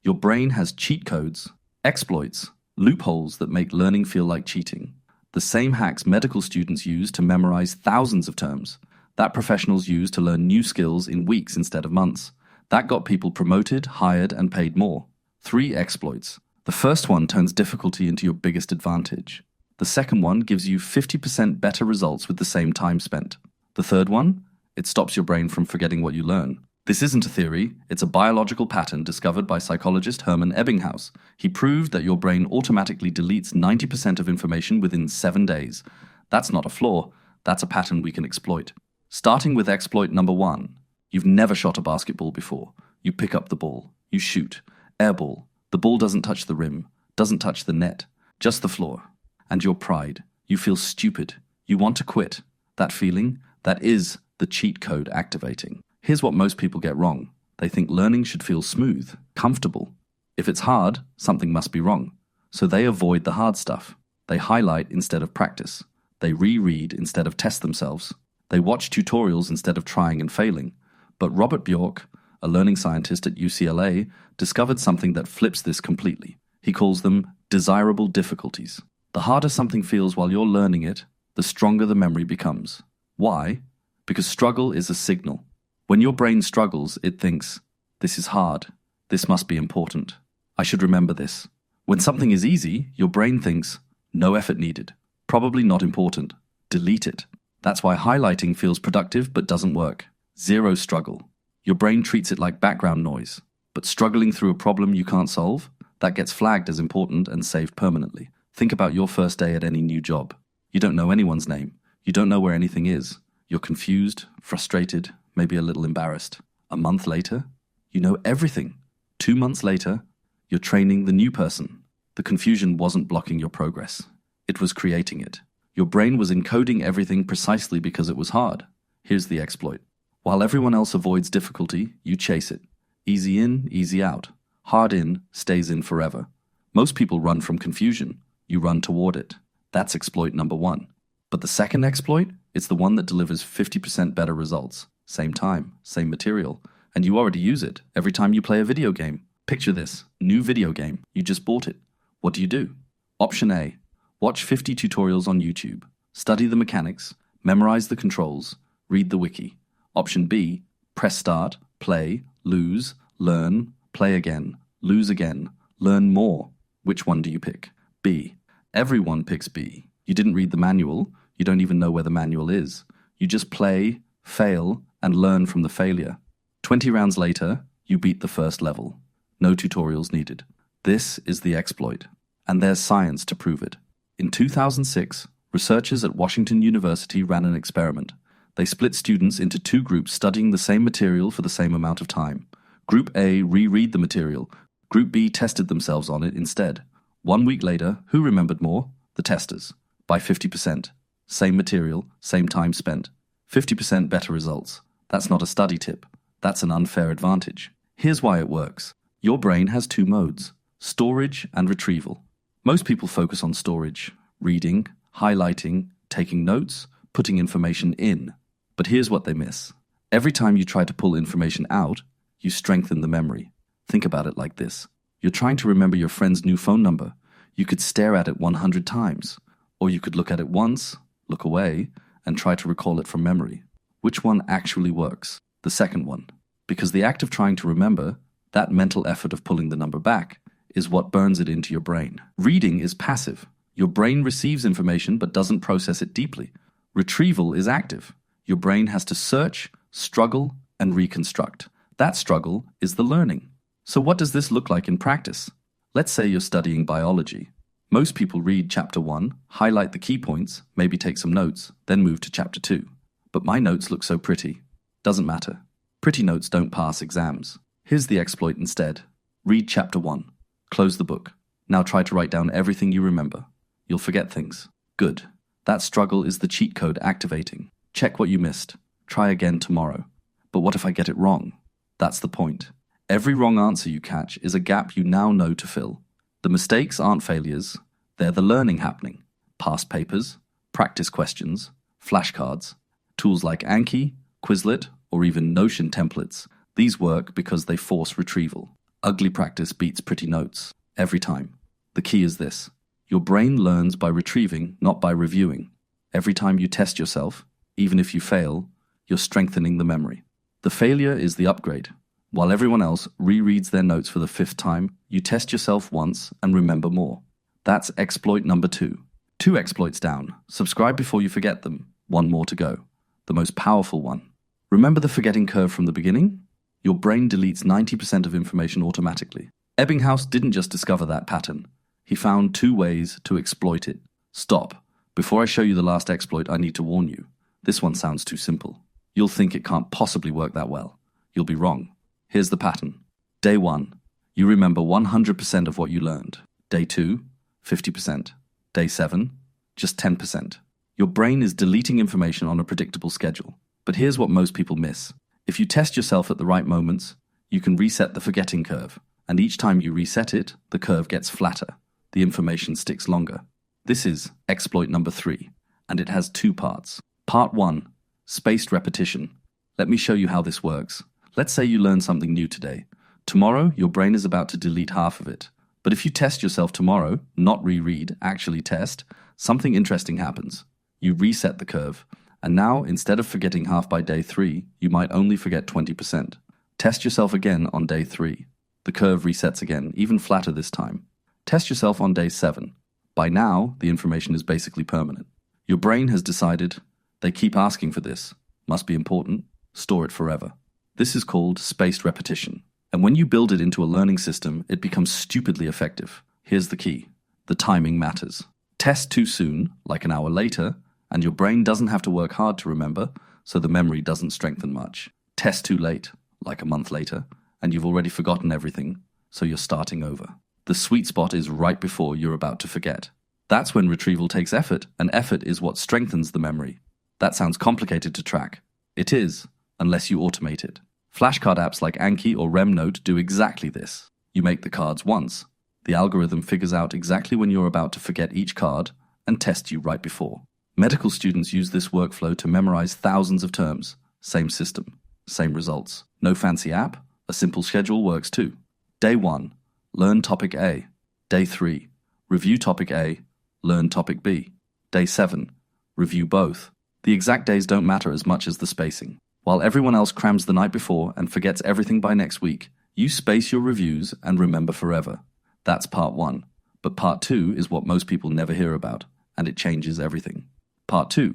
Your brain has cheat codes, exploits, loopholes that make learning feel like cheating. The same hacks medical students use to memorize thousands of terms, that professionals use to learn new skills in weeks instead of months. That got people promoted, hired, and paid more. 3 exploits. The first one turns difficulty into your biggest advantage. The second one gives you 50% better results with the same time spent. The third one, it stops your brain from forgetting what you learn. This isn't a theory, it's a biological pattern discovered by psychologist Hermann Ebbinghaus. He proved that your brain automatically deletes 90% of information within 7 days. That's not a flaw, that's a pattern we can exploit. Starting with exploit number 1. You've never shot a basketball before. You pick up the ball, you shoot, air ball. The ball doesn't touch the rim, doesn't touch the net, just the floor. And your pride. You feel stupid. You want to quit. That feeling, that is the cheat code activating. Here's what most people get wrong. They think learning should feel smooth, comfortable. If it's hard, something must be wrong. So they avoid the hard stuff. They highlight instead of practice. They reread instead of test themselves. They watch tutorials instead of trying and failing. But Robert Bjork, a learning scientist at UCLA, discovered something that flips this completely. He calls them desirable difficulties. The harder something feels while you're learning it, the stronger the memory becomes. Why? Because struggle is a signal. When your brain struggles, it thinks, this is hard, this must be important, I should remember this. When something is easy, your brain thinks, no effort needed, probably not important, delete it. That's why highlighting feels productive but doesn't work. Zero struggle. Your brain treats it like background noise. But struggling through a problem you can't solve, that gets flagged as important and saved permanently. Think about your first day at any new job. You don't know anyone's name. You don't know where anything is. You're confused, frustrated, maybe a little embarrassed. A month later, you know everything. 2 months later, you're training the new person. The confusion wasn't blocking your progress. It was creating it. Your brain was encoding everything precisely because it was hard. Here's the exploit. While everyone else avoids difficulty, you chase it. Easy in, easy out. Hard in, stays in forever. Most people run from confusion. You run toward it. That's exploit number 1. But the second exploit, it's the one that delivers 50% better results. Same time, same material. And you already use it every time you play a video game. Picture this, new video game. You just bought it. What do? Option A, watch 50 tutorials on YouTube. Study the mechanics, memorize the controls, read the wiki. Option B, press start, play, lose, learn, play again, lose again, learn more. Which one do you pick? B. Everyone picks B. You didn't read the manual. You don't even know where the manual is. You just play, fail, and learn from the failure. 20 rounds later, you beat the first level. No tutorials needed. This is the exploit. And there's science to prove it. In 2006, researchers at Washington University ran an experiment. They split students into 2 groups studying the same material for the same amount of time. Group A reread the material. Group B tested themselves on it instead. 1 week later, who remembered more? The testers. By 50%. Same material, same time spent. 50% better results. That's not a study tip. That's an unfair advantage. Here's why it works. Your brain has 2 modes, storage and retrieval. Most people focus on storage, reading, highlighting, taking notes, putting information in. But here's what they miss. Every time you try to pull information out, you strengthen the memory. Think about it like this. You're trying to remember your friend's new phone number. You could stare at it 100 times. Or you could look at it once, look away, and try to recall it from memory. Which one actually works? The second one. Because the act of trying to remember, that mental effort of pulling the number back, is what burns it into your brain. Reading is passive. Your brain receives information but doesn't process it deeply. Retrieval is active. Your brain has to search, struggle, and reconstruct. That struggle is the learning. So what does this look like in practice? Let's say you're studying biology. Most people read chapter 1, highlight the key points, maybe take some notes, then move to chapter 2. But my notes look so pretty. Doesn't matter. Pretty notes don't pass exams. Here's the exploit instead. Read chapter 1. Close the book. Now try to write down everything you remember. You'll forget things. Good. That struggle is the cheat code activating. Check what you missed. Try again tomorrow. But what if I get it wrong? That's the point. Every wrong answer you catch is a gap you now know to fill. The mistakes aren't failures. They're the learning happening. Past papers, practice questions, flashcards, tools like Anki, Quizlet, or even Notion templates. These work because they force retrieval. Ugly practice beats pretty notes, every time. The key is this. Your brain learns by retrieving, not by reviewing. Every time you test yourself, even if you fail, you're strengthening the memory. The failure is the upgrade. While everyone else rereads their notes for the 5th time, you test yourself once and remember more. That's exploit number 2. 2 exploits down. Subscribe before you forget them. 1 more to go. The most powerful one. Remember the forgetting curve from the beginning? Your brain deletes 90% of information automatically. Ebbinghaus didn't just discover that pattern. He found 2 ways to exploit it. Stop. Before I show you the last exploit, I need to warn you. This one sounds too simple. You'll think it can't possibly work that well. You'll be wrong. Here's the pattern. Day 1, you remember 100% of what you learned. Day 2, 50%. Day 7, just 10%. Your brain is deleting information on a predictable schedule. But here's what most people miss. If you test yourself at the right moments, you can reset the forgetting curve. And each time you reset it, the curve gets flatter. The information sticks longer. This is exploit number 3, and it has 2 parts. Part 1, spaced repetition. Let me show you how this works. Let's say you learn something new today. Tomorrow, your brain is about to delete half of it. But if you test yourself tomorrow, not reread, actually test, something interesting happens. You reset the curve. And now, instead of forgetting half by day 3, you might only forget 20%. Test yourself again on day 3. The curve resets again, even flatter this time. Test yourself on day 7. By now, the information is basically permanent. Your brain has decided, they keep asking for this, must be important, store it forever. This is called spaced repetition. And when you build it into a learning system, it becomes stupidly effective. Here's the key. The timing matters. Test too soon, like an hour later, and your brain doesn't have to work hard to remember, so the memory doesn't strengthen much. Test too late, like a month later, and you've already forgotten everything, so you're starting over. The sweet spot is right before you're about to forget. That's when retrieval takes effort, and effort is what strengthens the memory. That sounds complicated to track. It is, unless you automate it. Flashcard apps like Anki or RemNote do exactly this. You make the cards once. The algorithm figures out exactly when you're about to forget each card and tests you right before. Medical students use this workflow to memorize thousands of terms. Same system, same results. No fancy app, a simple schedule works too. Day 1, learn topic A. Day 3, review topic A, learn topic B. Day 7, review both. The exact days don't matter as much as the spacing. While everyone else crams the night before and forgets everything by next week, you space your reviews and remember forever. That's part 1. But part 2 is what most people never hear about, and it changes everything. Part 2,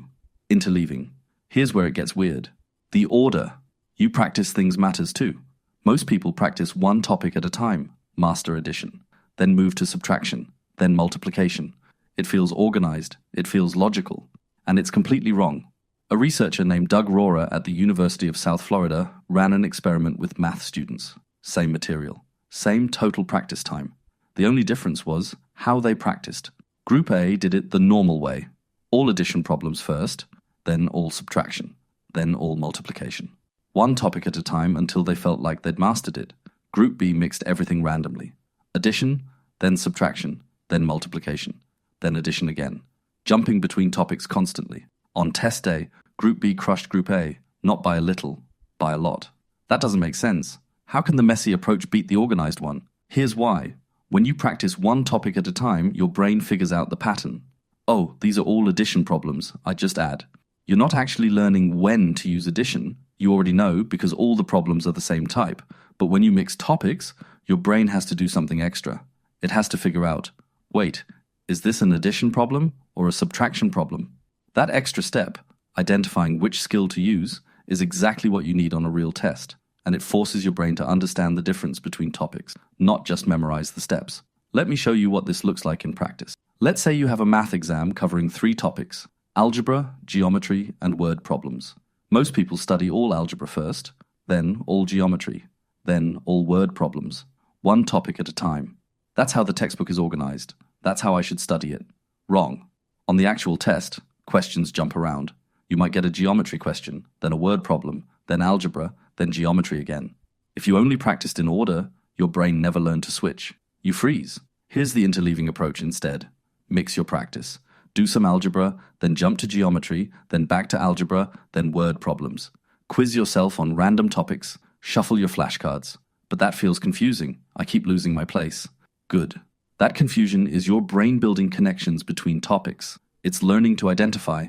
interleaving. Here's where it gets weird. The order. You practice things matters too. Most people practice one topic at a time, master addition, then move to subtraction, then multiplication. It feels organized, it feels logical, and it's completely wrong. A researcher named Doug Rohrer at the University of South Florida ran an experiment with math students. Same material, same total practice time. The only difference was how they practiced. Group A did it the normal way. All addition problems first, then all subtraction, then all multiplication. One topic at a time until they felt like they'd mastered it. Group B mixed everything randomly. Addition, then subtraction, then multiplication, then addition again, jumping between topics constantly. On test day, Group B crushed Group A, not by a little, by a lot. That doesn't make sense. How can the messy approach beat the organized one? Here's why. When you practice one topic at a time, your brain figures out the pattern. Oh, these are all addition problems, I just add. You're not actually learning when to use addition. You already know because all the problems are the same type. But when you mix topics, your brain has to do something extra. It has to figure out, wait, is this an addition problem or a subtraction problem? That extra step, identifying which skill to use, is exactly what you need on a real test, and it forces your brain to understand the difference between topics, not just memorize the steps. Let me show you what this looks like in practice. Let's say you have a math exam covering 3 topics: algebra, geometry, and word problems. Most people study all algebra first, then all geometry, then all word problems, one topic at a time. That's how the textbook is organized. That's how I should study it. Wrong. On the actual test, questions jump around. You might get a geometry question, then a word problem, then algebra, then geometry again. If you only practiced in order, your brain never learned to switch. You freeze. Here's the interleaving approach instead. Mix your practice. Do some algebra, then jump to geometry, then back to algebra, then word problems. Quiz yourself on random topics, shuffle your flashcards. But that feels confusing. I keep losing my place. Good. That confusion is your brain building connections between topics. It's learning to identify,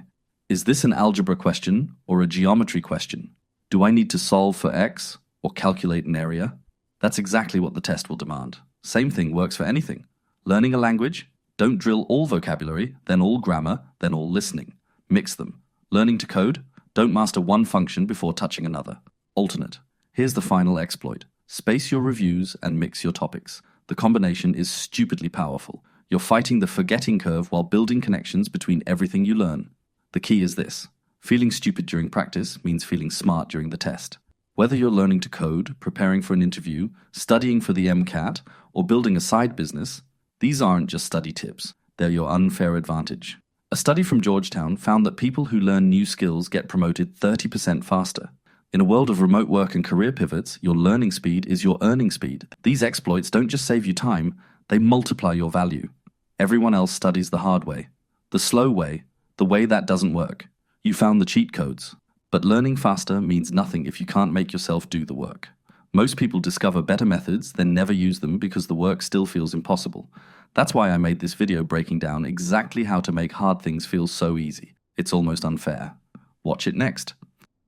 is this an algebra question or a geometry question? Do I need to solve for x or calculate an area? That's exactly what the test will demand. Same thing works for anything. Learning a language? Don't drill all vocabulary, then all grammar, then all listening. Mix them. Learning to code? Don't master one function before touching another. Alternate. Here's the final exploit. Space your reviews and mix your topics. The combination is stupidly powerful. You're fighting the forgetting curve while building connections between everything you learn. The key is this. Feeling stupid during practice means feeling smart during the test. Whether you're learning to code, preparing for an interview, studying for the MCAT, or building a side business, these aren't just study tips. They're your unfair advantage. A study from Georgetown found that people who learn new skills get promoted 30% faster. In a world of remote work and career pivots, your learning speed is your earning speed. These exploits don't just save you time, they multiply your value. Everyone else studies the hard way, the slow way, the way that doesn't work. You found the cheat codes. But learning faster means nothing if you can't make yourself do the work. Most people discover better methods, then never use them because the work still feels impossible. That's why I made this video breaking down exactly how to make hard things feel so easy. It's almost unfair. Watch it next.